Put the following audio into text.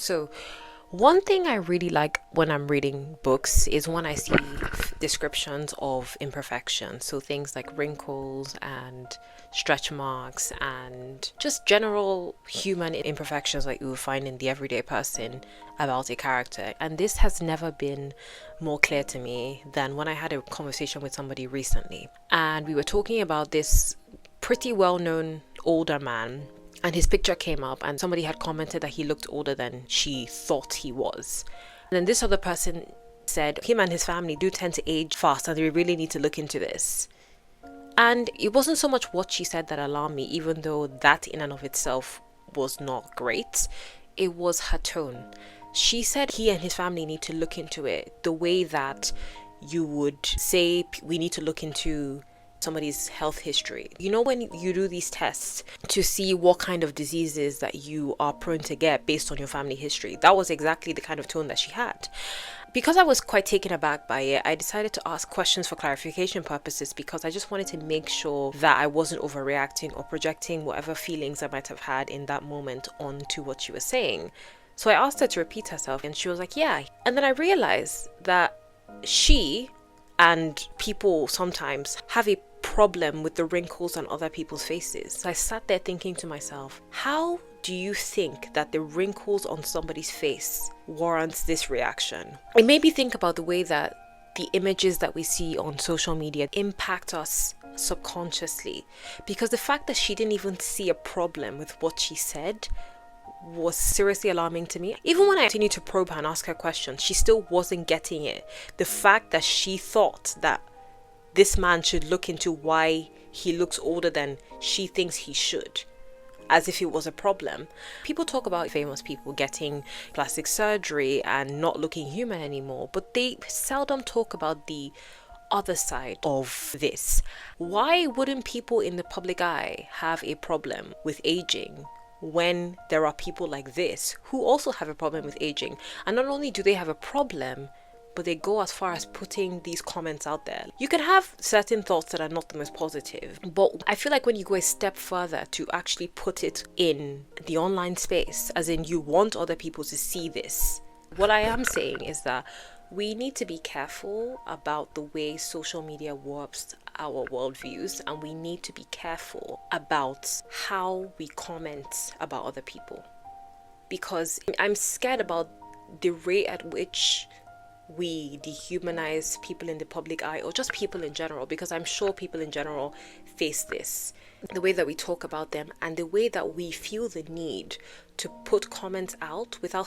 So, one thing I really like when I'm reading books is when I see descriptions of imperfection. So, things like wrinkles and stretch marks and just general human imperfections like you will find in the everyday person about a character. And this has never been more clear to me than when I had a conversation with somebody recently. And we were talking about this pretty well known older man, and his picture came up and somebody had commented that he looked older than she thought he was. And then this other person said him and his family do tend to age fast and we really need to look into this. And it wasn't so much what she said that alarmed me, even though that in and of itself was not great. It was her tone. She said he and his family need to look into it the way that you would say we need to look into somebody's health history. You know, when you do these tests to see what kind of diseases that you are prone to get based on your family history, that was exactly the kind of tone that she had. Because I was quite taken aback by it, I decided to ask questions for clarification purposes, because I just wanted to make sure that I wasn't overreacting or projecting whatever feelings I might have had in that moment onto what she was saying. So I asked her to repeat herself and she was like, yeah. And then I realized that she and people sometimes have a problem with the wrinkles on other people's faces. So I sat there thinking to myself, how do you think that the wrinkles on somebody's face warrants this reaction? It made me think about the way that the images that we see on social media impact us subconsciously, because the fact that she didn't even see a problem with what she said was seriously alarming to me. Even when I continued to probe her and ask her questions, she still wasn't getting it. The fact that she thought that this man should look into why he looks older than she thinks he should, as if it was a problem. People talk about famous people getting plastic surgery and not looking human anymore, but they seldom talk about the other side of this. Why wouldn't people in the public eye have a problem with aging when there are people like this who also have a problem with aging? And not only do they have a problem, but they go as far as putting these comments out there. You can have certain thoughts that are not the most positive, but I feel like when you go a step further to actually put it in the online space, as in you want other people to see this, what I am saying is that we need to be careful about the way social media warps our worldviews, and we need to be careful about how we comment about other people, because I'm scared about the rate at which we dehumanize people in the public eye, or just people in general, because I'm sure people in general face this. The way that we talk about them and the way that we feel the need to put comments out without